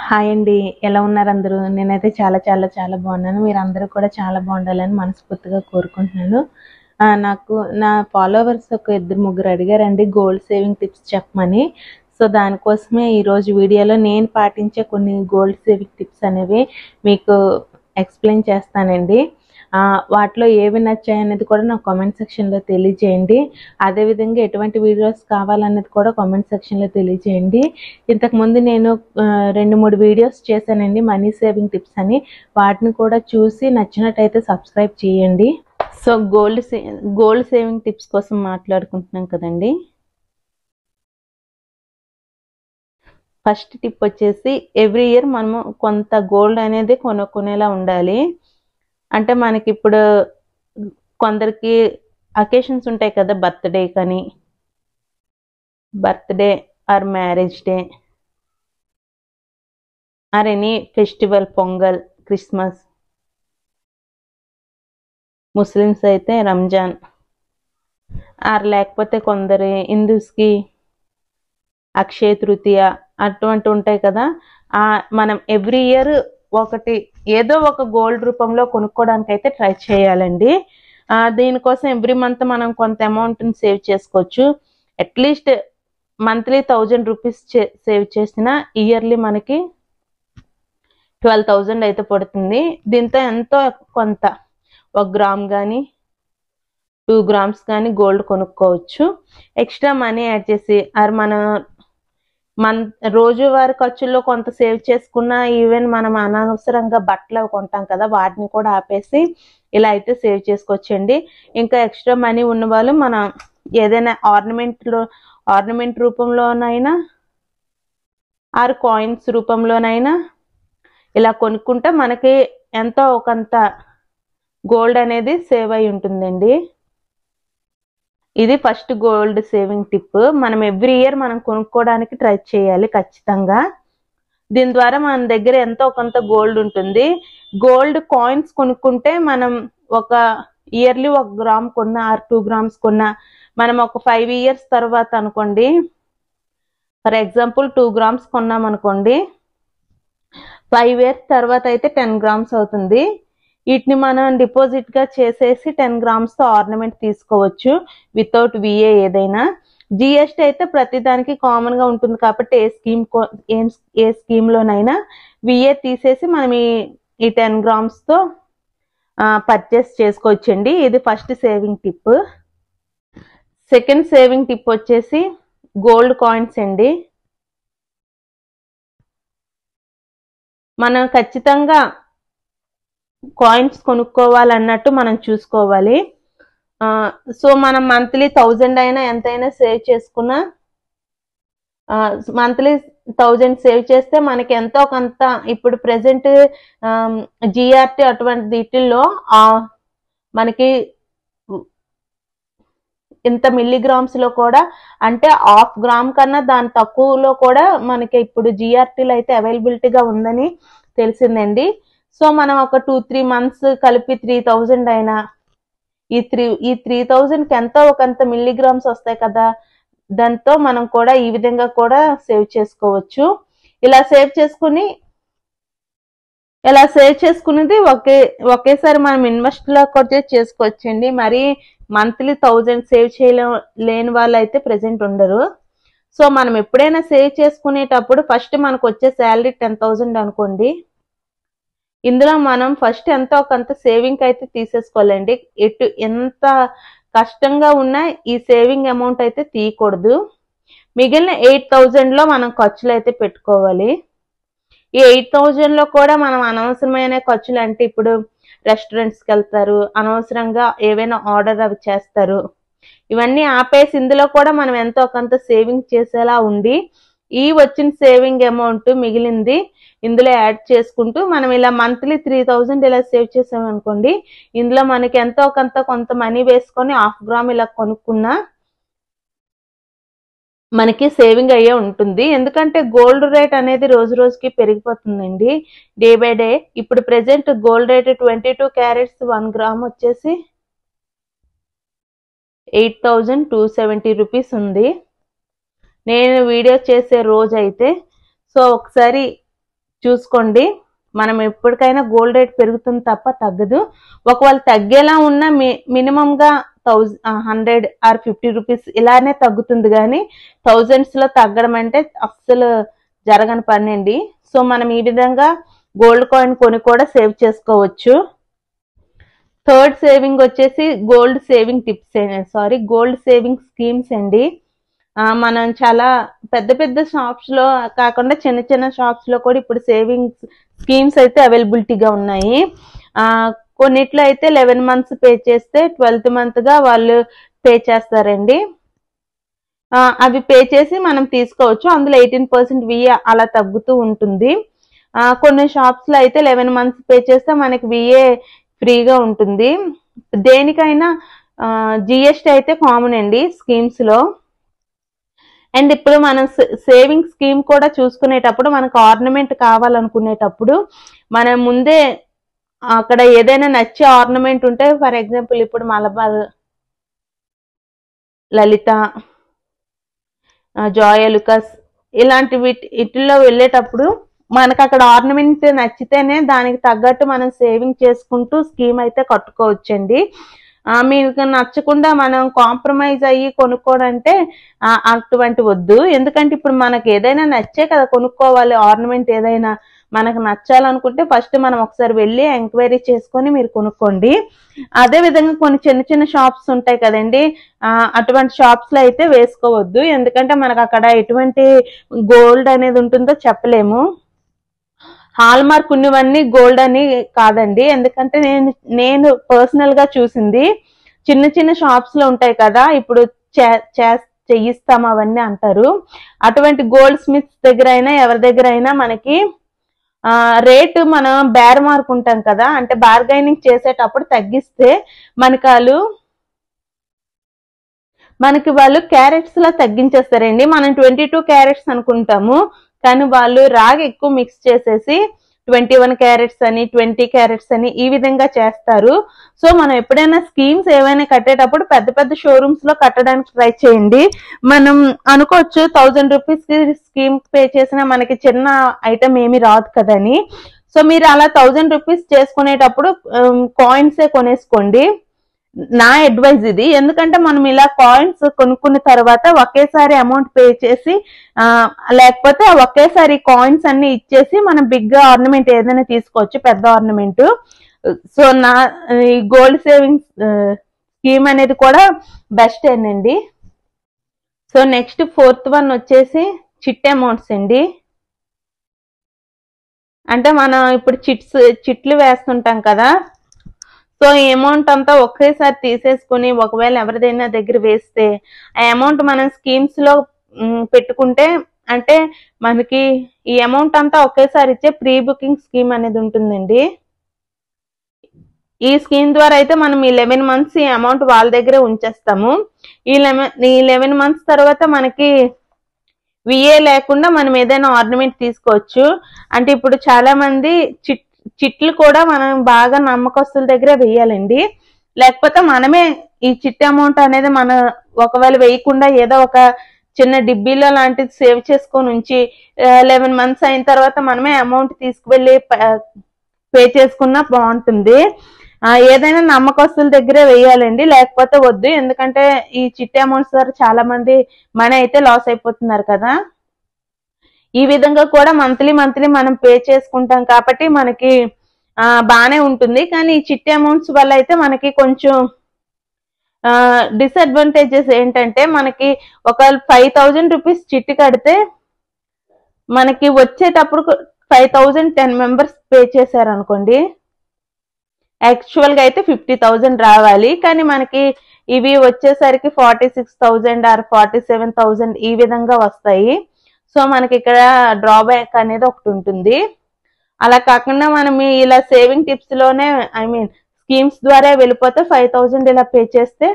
Hi అండి. ఎలా ఉన్నారు అందరూ? నేనైతే చాలా చాలా చాలా బాగున్నాను. మీరందరూ కూడా చాలా బాగుండాలని మనస్ఫూర్తిగా కోరుకుంటున్నాను. నాకు నా ఫాలోవర్స్ ఒక ఇద్దరు ముగ్గురు అడిగారండి గోల్డ్ సేవింగ్ టిప్స్ చెప్పమని. సో దానికోసమే ఈరోజు వీడియోలో నేను పాటించే కొన్ని గోల్డ్ సేవింగ్ టిప్స్ అనేవి మీకు ఎక్స్ప్లెయిన్ చేస్తానండి. వాటిలో ఏవి నచ్చాయనేది కూడా నాకు కామెంట్ సెక్షన్లో తెలియజేయండి. అదేవిధంగా ఎటువంటి వీడియోస్ కావాలనేది కూడా కామెంట్ సెక్షన్లో తెలియజేయండి. ఇంతకుముందు నేను 2-3 వీడియోస్ చేశానండి మనీ సేవింగ్ టిప్స్ అని. వాటిని కూడా చూసి నచ్చినట్టయితే సబ్స్క్రైబ్ చేయండి. సో గోల్డ్ సేవింగ్ టిప్స్ కోసం మాట్లాడుకుంటున్నాం కదండి. ఫస్ట్ టిప్ వచ్చేసి ఎవ్రీ ఇయర్ మనము కొంత గోల్డ్ అనేది కొనుక్కునేలా ఉండాలి. అంటే మనకి ఇప్పుడు కొందరికి అకేషన్స్ ఉంటాయి కదా, birthday or marriage day or any festival, pongal, Christmas, Muslims అయితే రంజాన్, ఆర్ లేకపోతే కొందరి హిందూస్కి అక్షయ తృతీయ అటువంటి ఉంటాయి కదా. మనం ఎవ్రీ ఇయర్ ఏదో ఒక గోల్డ్ రూపంలో కొనుక్కోవడానికి అయితే ట్రై చేయాలండి. దీనికోసం ఎవ్రీ మంత్ మనం కొంత అమౌంట్ని సేవ్ చేసుకోవచ్చు. అట్లీస్ట్ మంత్లీ 1000 రూపీస్ సేవ్ చేసిన ఇయర్లీ మనకి 12,000 అయితే పడుతుంది. దీంతో ఎంతో కొంత 1 గ్రామ్ కానీ 2 గ్రామ్స్ కానీ గోల్డ్ కొనుక్కోవచ్చు. ఎక్స్ట్రా మనీ యాడ్ చేసి మన రోజువారీ ఖర్చుల్లో కొంత సేవ్ చేసుకున్న, ఈవెన్ మనం అనవసరంగా బట్టలు కొంటాం కదా, వాటిని కూడా ఆపేసి ఇలా అయితే సేవ్ చేసుకోవచ్చండి. ఇంకా ఎక్స్ట్రా మనీ ఉన్న వాళ్ళు మనం ఏదైనా ఆర్నమెంట్ రూపంలోనైనా ఆర్ కాయిన్స్ రూపంలోనైనా ఇలా కొనుక్కుంటే మనకి ఎంతో కొంత గోల్డ్ అనేది సేవ్ అయి ఉంటుందండి. ఇది ఫస్ట్ గోల్డ్ సేవింగ్ టిప్. మనం ఎవ్రీ ఇయర్ మనం కొనుక్కోవడానికి ట్రై చేయాలి ఖచ్చితంగా. దీని ద్వారా మన దగ్గర ఎంతో కొంత గోల్డ్ ఉంటుంది. గోల్డ్ కాయిన్స్ కొనుక్కుంటే మనం ఒక ఇయర్లీ 1 గ్రామ్ కొన్నా ఆర్ 2 గ్రామ్స్ కొన్నా మనం ఒక 5 ఇయర్స్ తర్వాత అనుకోండి, ఫర్ ఎగ్జాంపుల్ 2 గ్రామ్స్ కొన్నాం అనుకోండి, 5 ఇయర్స్ తర్వాత అయితే 10 గ్రామ్స్ అవుతుంది. వీటిని మనం డిపాజిట్ గా చేసేసి 10 గ్రామ్స్ తో ఆర్నమెంట్ తీసుకోవచ్చు వితౌట్ విఏ. ఏదైనా జిఎస్టీ అయితే ప్రతి దానికి కామన్ గా ఉంటుంది కాబట్టి ఏ స్కీమ్ లోనైనా విఏ తీసేసి మనం ఈ 10 గ్రామ్స్ తో పర్చేస్ చేసుకోవచ్చండి. ఇది first saving tip. Second saving tip వచ్చేసి గోల్డ్ కాయిన్స్ అండి. మనం ఖచ్చితంగా కాయిన్స్ కొనుక్కోవాలన్నట్టు మనం చూసుకోవాలి. సో మనం మంత్లీ 1000 అయినా ఎంతైనా సేవ్ చేసుకున్నా, మంత్లీ 1000 సేవ్ చేస్తే మనకి ఎంతో కొంత ఇప్పుడు ప్రెసెంట్ జిఆర్టీ అటువంటి వీటిల్లో మనకి ఇంత మిల్లీగ్రామ్స్ లో కూడా, అంటే 1/2 గ్రామ్ కన్నా దాని తక్కువలో కూడా మనకి ఇప్పుడు జిఆర్టీలో అయితే అవైలబిలిటీగా ఉందని తెలిసిందండి. సో మనం ఒక 2-3 మంత్స్ కలిపి 3000 అయినా ఈ 3000కి ఎంతో ఒకంత మిల్లీగ్రామ్స్ వస్తాయి కదా, దాంతో మనం కూడా ఈ విధంగా కూడా సేవ్ చేసుకోవచ్చు. ఇలా సేవ్ చేసుకునేది ఒకేసారి మనం ఇన్వెస్ట్ లా కూడా చేసుకోవచ్చండి. మరి మంత్లీ 1000 సేవ్ చేయలేని వాళ్ళు అయితే ప్రెసెంట్ ఉండరు. సో మనం ఎప్పుడైనా సేవ్ చేసుకునేటప్పుడు ఫస్ట్ మనకు వచ్చే శాలరీ 10,000 అనుకోండి, ఇందులో మనం ఫస్ట్ ఎంతో కొంత సేవింగ్ అయితే తీసేసుకోవాలండి. ఎంత కష్టంగా ఉన్నా ఈ సేవింగ్ అమౌంట్ అయితే తీయకూడదు. మిగిలిన 8,000 లో మనం ఖర్చులు అయితే పెట్టుకోవాలి. ఈ 8,000 లో కూడా మనం అనవసరమైన ఖర్చులు, అంటే ఇప్పుడు రెస్టారెంట్స్కి వెళ్తారు, అనవసరంగా ఏవైనా ఆర్డర్ అవి చేస్తారు, ఇవన్నీ ఆపేసి ఇందులో కూడా మనం ఎంతో కొంత సేవింగ్ చేసేలా ఉండి ఈ వచ్చిన సేవింగ్ అమౌంట్ మిగిలింది ఇందులో యాడ్ చేసుకుంటూ మనం ఇలా మంత్లీ 3000 ఇలా సేవ్ చేసామనుకోండి, ఇందులో మనకి ఎంతో కొంత మనీ వేసుకొని 1/2 గ్రామ్ ఇలా కొనుక్కున్నా మనకి సేవింగ్ అయ్యే ఉంటుంది. ఎందుకంటే గోల్డ్ రేట్ అనేది రోజు రోజుకి పెరిగిపోతుందండి, డే బై డే. ఇప్పుడు present gold rate 22 carats 1 gram వచ్చేసి 8,270 రూపీస్ ఉంది నేను వీడియో చేసే రోజు అయితే. సో ఒకసారి చూసుకోండి. మనం ఎప్పటికైనా గోల్డ్ రేట్ పెరుగుతుంది తప్ప తగ్గదు. ఒకవేళ తగ్గేలా ఉన్న మినిమంగా 100 ఆర్ 50 రూపీస్ ఇలానే తగ్గుతుంది, కానీ థౌజండ్స్లో తగ్గడం అంటే అస్సలు జరగని పని అండి. సో మనం ఈ విధంగా గోల్డ్ కాయిన్ కొని కూడా సేవ్ చేసుకోవచ్చు. థర్డ్ సేవింగ్ వచ్చేసి గోల్డ్ సేవింగ్ స్కీమ్స్ అండి. మనం చాలా పెద్ద పెద్ద షాప్స్ లో కాకుండా చిన్న చిన్న షాప్స్ లో కూడా ఇప్పుడు సేవింగ్స్ స్కీమ్స్ అయితే అవైలబిలిటీగా ఉన్నాయి. కొన్నిట్లో అయితే 11 months పే చేస్తే 12th month గా వాళ్ళు పే చేస్తారండి. అవి పే చేసి మనం తీసుకోవచ్చు. అందులో 18% VA అలా తగ్గుతూ ఉంటుంది. కొన్ని షాప్స్ లో అయితే 11 months పే చేస్తే మనకి VA ఫ్రీగా ఉంటుంది. దేనికైనా GST అయితే కామన్ అండి స్కీమ్స్ లో. అండ్ ఇప్పుడు మనం సేవింగ్ స్కీమ్ కూడా చూసుకునేటప్పుడు మనకు ఆర్నమెంట్ కావాలనుకునేటప్పుడు మనం ముందే అక్కడ ఏదైనా నచ్చే ఆర్నమెంట్ ఉంటే, ఫర్ ఎగ్జాంపుల్ ఇప్పుడు మలబార్, లలిత, జాయలుకాస్ ఇలాంటి వీటిల్లో వెళ్ళేటప్పుడు మనకు అక్కడ ఆర్నమెంట్ నచ్చితేనే దానికి తగ్గట్టు మనం సేవింగ్ చేసుకుంటూ స్కీమ్ అయితే కట్టుకోవచ్చండి. మీకు నచ్చకుండా మనం కాంప్రమైజ్ అయ్యి కొనుక్కోవడంటే అటువంటి వద్దు. ఎందుకంటే ఇప్పుడు మనకు ఏదైనా నచ్చే కదా కొనుక్కోవాలి. ఆర్నమెంట్ ఏదైనా మనకు నచ్చాలనుకుంటే ఫస్ట్ మనం ఒకసారి వెళ్ళి ఎంక్వైరీ చేసుకొని మీరు కొనుక్కోండి. అదే విధంగా కొన్ని చిన్న చిన్న షాప్స్ ఉంటాయి కదండి, అటువంటి షాప్స్ లో అయితే వేసుకోవద్దు. ఎందుకంటే మనకు అక్కడ ఎటువంటి గోల్డ్ అనేది ఉంటుందో చెప్పలేము. హాల్ మార్క్ ఉన్నవన్నీ గోల్డ్ అని కాదండి. ఎందుకంటే నేను పర్సనల్ గా చూసింది చిన్న చిన్న షాప్స్ లో ఉంటాయి కదా, ఇప్పుడు చేయిస్తాం అవన్నీ అంటారు. అటువంటి గోల్డ్ స్మిత్స్ దగ్గర అయినా ఎవరి దగ్గర అయినా మనకి రేటు మనం బేర్ మార్క్ ఉంటాం కదా, అంటే బార్గైనింగ్ చేసేటప్పుడు తగ్గిస్తే మనకి వాళ్ళు క్యారెట్స్ లా తగ్గించేస్తారండి. మనం 22 క్యారెట్స్ అనుకుంటాము, కానీ వాళ్ళు రాగి ఎక్కువ మిక్స్ చేసేసి 21 క్యారెట్స్ అని 20 క్యారెట్స్ అని ఈ విధంగా చేస్తారు. సో మనం ఎప్పుడైనా స్కీమ్స్ ఏవైనా కట్టేటప్పుడు పెద్ద పెద్ద షోరూమ్స్ లో కట్టడానికి ట్రై చేయండి. మనం అనుకోవచ్చు 1000 రూపీస్ కి స్కీమ్ పే చేసినా మనకి చిన్న ఐటమ్ ఏమి రాదు కదని. సో మీరు అలా 1000 రూపీస్ చేసుకునేటప్పుడు కాయిన్సే కొనేసుకోండి. నా అడ్వైజ్ ఇది. ఎందుకంటే మనం ఇలా కాయిన్స్ కొనుక్కున్న తర్వాత ఒకేసారి అమౌంట్ పే చేసి లేకపోతే ఒకేసారి కాయిన్స్ అన్ని ఇచ్చేసి మనం బిగ్ గా ఆర్నమెంట్ ఏదైనా తీసుకోవచ్చు, పెద్ద ఆర్నమెంట్. సో ఈ గోల్డ్ సేవింగ్స్ స్కీమ్ అనేది కూడా బెస్ట్ అండి. సో నెక్స్ట్ 4th వన్ వచ్చేసి చిట్ అమౌంట్స్ అండి. అంటే మనం ఇప్పుడు చిట్లు వేస్తుంటాం కదా, సో ఈ అమౌంట్ అంతా ఒకేసారి తీసేసుకుని ఒకవేళ ఎవరిదైనా దగ్గర వేస్తే ఆ అమౌంట్ మనం స్కీమ్స్ లో పెట్టుకుంటే, అంటే మనకి ఈ అమౌంట్ అంతా ఒకేసారి ఇచ్చే ప్రీ బుకింగ్ స్కీమ్ అనేది ఉంటుందండి. ఈ స్కీమ్ ద్వారా అయితే మనం ఈ 11 months ఈ అమౌంట్ వాళ్ళ దగ్గరే ఉంచేస్తాము. ఈ 11 months తర్వాత మనకి VA లేకుండా మనం ఏదైనా ఆర్నమెంట్ తీసుకోవచ్చు. అంటే ఇప్పుడు చాలా మంది చిట్లు కూడా మనం బాగా నమ్మకస్తుల దగ్గర వేయాలండి. లేకపోతే మనమే ఈ చిట్ అమౌంట్ అనేది మనం ఒకవేళ వేయకుండా ఏదో ఒక చిన్న డిబ్బీలో లాంటిది సేవ్ చేసుకొని ఉంచి 11 months అయిన తర్వాత మనమే అమౌంట్ తీసుకువెళ్ళి పే చేసుకున్నా బాగుంటుంది. ఏదైనా నమ్మకస్తుల దగ్గరే వేయాలండి, లేకపోతే వద్దు. ఎందుకంటే ఈ చిట్ అమౌంట్స్ ద్వారా చాలా మంది మనీ అయితే లాస్ అయిపోతున్నారు కదా. ఈ విధంగా కూడా మంత్లీ మనం పే చేసుకుంటాం కాబట్టి మనకి బాగానే ఉంటుంది. కానీ ఈ చిట్ అమౌంట్స్ వల్ల అయితే మనకి కొంచెం డిసడ్వాంటేజెస్ ఏంటంటే, మనకి ఒక 5000 రూపీస్ చిట్టు కడితే మనకి వచ్చేటప్పుడు 5000 10 members పే చేశారనుకోండి, యాక్చువల్ గా అయితే 50,000 రావాలి. కానీ మనకి ఇవి వచ్చేసరికి 46,000 ఆర్ 47,000 ఈ విధంగా వస్తాయి. సో మనకి ఇక్కడ డ్రాబ్యాక్ అనేది ఒకటి ఉంటుంది. అలా కాకుండా మనం ఇలా సేవింగ్ టిప్స్ లోనే స్కీమ్స్ ద్వారా వెళ్ళిపోతే 5,000 ఇలా పే చేస్తే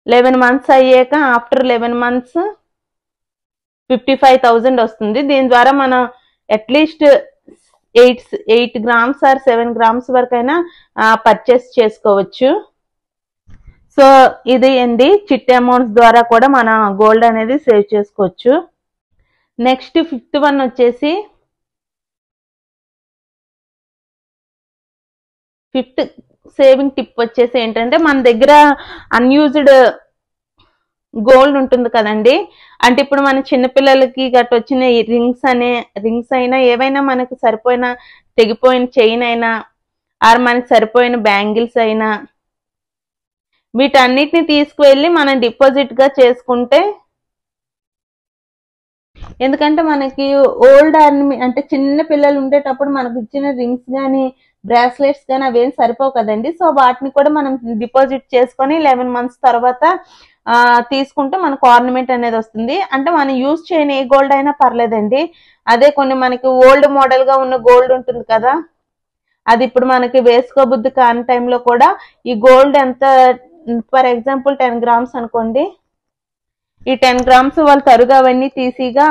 11 months అయ్యాక ఆఫ్టర్ 11 months 55,000 వస్తుంది. దీని ద్వారా మనం అట్లీస్ట్ 8 grams ఆర్ 7 grams వరకైనా పర్చేస్ చేసుకోవచ్చు. సో ఇది అండి, చిట్ అమౌంట్స్ ద్వారా కూడా మన గోల్డ్ అనేది సేవ్ చేసుకోవచ్చు. నెక్స్ట్ 5th వన్ వచ్చేసి ఫిఫ్త్ సేవింగ్ టిప్ వచ్చేసి ఏంటంటే, మన దగ్గర అన్యూజ్డ్ గోల్డ్ ఉంటుంది కదండి. అంటే ఇప్పుడు మన చిన్నపిల్లలకి గట్ట వచ్చిన రింగ్స్ అయినా ఏవైనా మనకు సరిపోయిన తెగిపోయిన చైన్ అయినా ఆర్ మనకి సరిపోయిన బ్యాంగిల్స్ అయినా వీటన్నిటిని తీసుకువెళ్ళి మనం డిపాజిట్ గా చేసుకుంటే, ఎందుకంటే మనకి ఓల్డ్ అంటే చిన్న పిల్లలు ఉండేటప్పుడు మనకు ఇచ్చిన రింగ్స్ కానీ బ్రాస్లెట్స్ కానీ అవేం సరిపోవు కదండి. సో వాటిని కూడా మనం డిపాజిట్ చేసుకొని 11 months తర్వాత తీసుకుంటే మనకు ఆర్నమెంట్ అనేది వస్తుంది. అంటే మనం యూజ్ చేయని ఏ గోల్డ్ అయినా పర్లేదండి. అదే కొన్ని మనకి ఓల్డ్ మోడల్ గా ఉన్న గోల్డ్ ఉంటుంది కదా, అది ఇప్పుడు మనకి వేసుకోబుద్ధి కాని టైంలో కూడా ఈ గోల్డ్ ఎంత, ఫర్ ఎగ్జాంపుల్ 10 grams అనుకోండి, ఈ 10 grams వాళ్ళు తరుగు అవన్నీ తీసిగా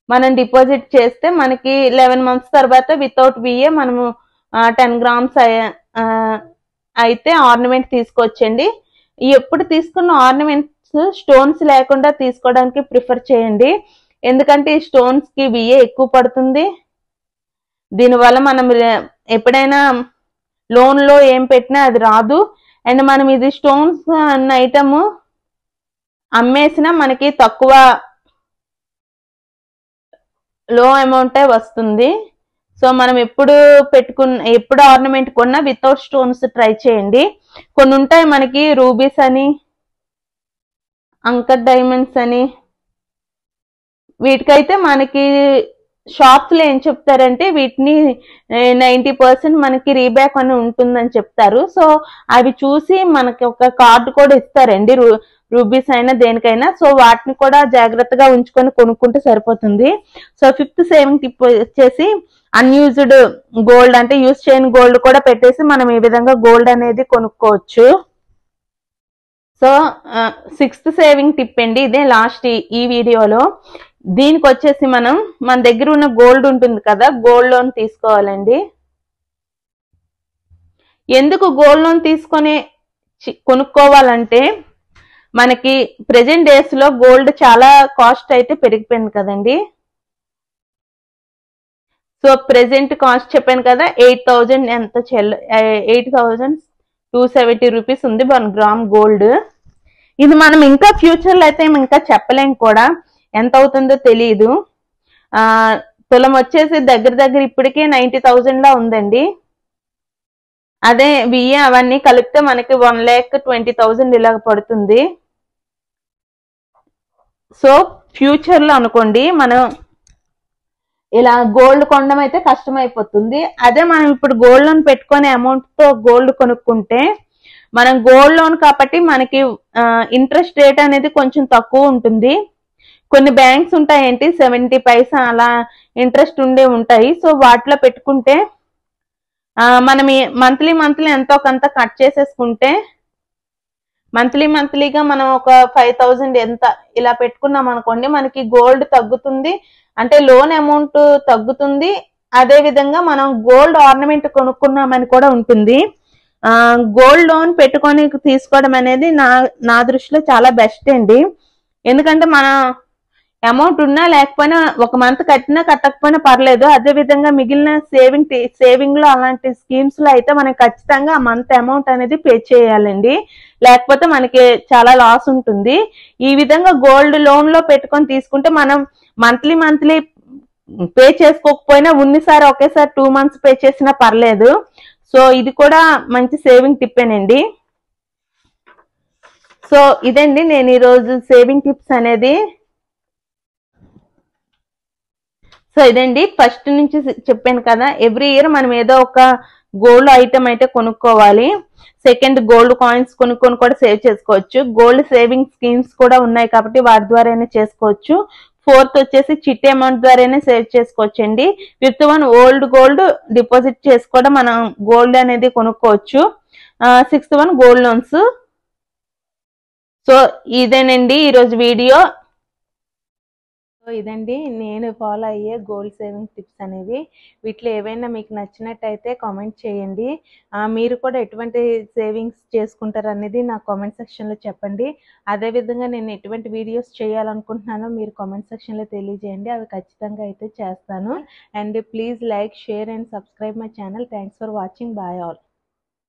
మనం డిపాజిట్ చేస్తే మనకి 11 months తర్వాత వితౌట్ విఏ మనము 10 grams అయితే ఆర్నమెంట్ తీసుకోవచ్చండి. ఎప్పుడు తీసుకున్న ఆర్నమెంట్స్ స్టోన్స్ లేకుండా తీసుకోవడానికి ప్రిఫర్ చేయండి. ఎందుకంటే ఈ స్టోన్స్ కి విఏ ఎక్కువ పడుతుంది. దీనివల్ల మనం ఎప్పుడైనా లోన్ లో ఏం పెట్టినా అది రాదు. అండ్ మనం ఇది స్టోన్స్ అన్న ఐటమ్ అమ్మేసినా మనకి తక్కువ లో అమౌంటే వస్తుంది. సో మనం ఎప్పుడు ఆర్నమెంట్ కొన్నా వితౌట్ స్టోన్స్ ట్రై చేయండి. కొన్ని ఉంటాయి మనకి రూబీస్ అని, అంకర్ డైమండ్స్ అని, వీటికైతే మనకి షాప్స్ లో ఏం చెప్తారంటే వీటిని 90% మనకి రీబ్యాక్ అని ఉంటుందని చెప్తారు. సో అవి చూసి మనకి ఒక కార్డు కూడా ఇస్తారండి, రూబీస్ అయినా దేనికైనా. సో వాటిని కూడా జాగ్రత్తగా ఉంచుకొని కొనుక్కుంటే సరిపోతుంది. సో 5th సేవింగ్ టిప్ వచ్చేసి అన్యూజ్డ్ గోల్డ్, అంటే యూజ్ చేయని గోల్డ్ కూడా పెట్టేసి మనం ఈ విధంగా గోల్డ్ అనేది కొనుక్కోవచ్చు. సో 6th సేవింగ్ టిప్ అండి, ఇదే లాస్ట్ ఈ వీడియోలో. దీనికి వచ్చేసి మన దగ్గర ఉన్న గోల్డ్ ఉంటుంది కదా, గోల్డ్ లోన్ తీసుకోవాలండి. ఎందుకు గోల్డ్ లోన్ తీసుకొని కొనుక్కోవాలంటే, మనకి ప్రెజెంట్ డేస్ లో గోల్డ్ చాలా కాస్ట్ అయితే పెరిగిపోయింది కదండి. సో ప్రెజెంట్ కాస్ట్ చెప్పాను కదా, 8,270 రూపీస్ ఉంది 1 గ్రామ్ గోల్డ్. ఇది మనం ఇంకా ఫ్యూచర్ లో అయితే ఇంకా చెప్పలేం కూడా, ఎంత అవుతుందో తెలియదు. తులం వచ్చేసి దగ్గర ఇప్పటికే 90,000 లా ఉందండి. అదే విఏ అవన్నీ కలిపితే మనకి 1,20,000 ఇలా పడుతుంది. సో ఫ్యూచర్ లో అనుకోండి మనం ఇలా గోల్డ్ కొనడం అయితే కష్టం అయిపోతుంది. అదే మనం ఇప్పుడు గోల్డ్ లోన్ పెట్టుకునే అమౌంట్ తో గోల్డ్ కొనుక్కుంటే, మనం గోల్డ్ లోన్ కాబట్టి మనకి ఇంట్రెస్ట్ రేట్ అనేది కొంచెం తక్కువ ఉంటుంది. కొన్ని బ్యాంక్స్ ఉంటాయేంటి 70 పైసా అలా ఇంట్రెస్ట్ ఉంటాయి. సో వాటిలో పెట్టుకుంటే మనం మంత్లీ ఎంతో కొంత కట్ చేసేసుకుంటే, మంత్లీగా మనం ఒక 5,000 ఎంత ఇలా పెట్టుకున్నాం అనుకోండి, మనకి గోల్డ్ తగ్గుతుంది, అంటే లోన్ అమౌంట్ తగ్గుతుంది. అదే విధంగా మనం గోల్డ్ ఆర్నమెంట్ కొనుక్కున్నామని కూడా ఉంటుంది. గోల్డ్ లోన్ పెట్టుకొని తీసుకోవడం అనేది నా దృష్టిలో చాలా బెస్ట్ అండి. ఎందుకంటే మన అమౌంట్ ఉన్నా లేకపోయినా ఒక మంత్ కట్టినా కట్టకపోయినా పర్లేదు. అదే విధంగా మిగిలిన సేవింగ్ లో అలాంటి స్కీమ్స్ లో అయితే మనం ఖచ్చితంగా ఆ మంత్ అమౌంట్ అనేది పే చేయాలండి, లేకపోతే మనకి చాలా లాస్ ఉంటుంది. ఈ విధంగా గోల్డ్ లోన్ లో పెట్టుకొని తీసుకుంటే మనం మంత్లీ పే చేసుకోకపోయినా ఉన్నసారి ఒకేసారి 2 months పే చేసినా పర్లేదు. సో ఇది కూడా మంచి సేవింగ్ టిప్పేనండి. సో ఇదండి నేను ఈరోజు సేవింగ్ టిప్స్ అనేది. సో ఇదండి ఫస్ట్ నుంచి చెప్పాను కదా, ఎవ్రీ ఇయర్ మనం ఏదో ఒక గోల్డ్ ఐటమ్ అయితే కొనుక్కోవాలి. సెకండ్, గోల్డ్ కాయిన్స్ కొనుక్కొని కూడా సేవ్ చేసుకోవచ్చు. గోల్డ్ సేవింగ్ స్కీమ్స్ కూడా ఉన్నాయి కాబట్టి వాటి ద్వారానే చేసుకోవచ్చు. 4th వచ్చేసి చిట్టి అమౌంట్ ద్వారానే సేవ్ చేసుకోవచ్చండి. 5th one old gold deposit చేసుకోవడం మనం గోల్డ్ అనేది కొనుక్కోవచ్చు. 6th one gold loans. So ఇదేనండి ఈరోజు వీడియో. సో ఇదండి నేను ఫాలో అయ్యే గోల్డ్ సేవింగ్ టిప్స్ అనేవి. వీటిలో ఏవైనా మీకు నచ్చినట్టయితే కామెంట్ చేయండి. మీరు కూడా ఎటువంటి సేవింగ్స్ చేసుకుంటారు అనేది నాకు కామెంట్ సెక్షన్లో చెప్పండి. అదేవిధంగా నేను ఎటువంటి వీడియోస్ చేయాలనుకుంటున్నానో మీరు కామెంట్ సెక్షన్లో తెలియజేయండి. అవి ఖచ్చితంగా అయితే చేస్తాను. And please like, share and subscribe my channel. Thanks for watching. Bye all.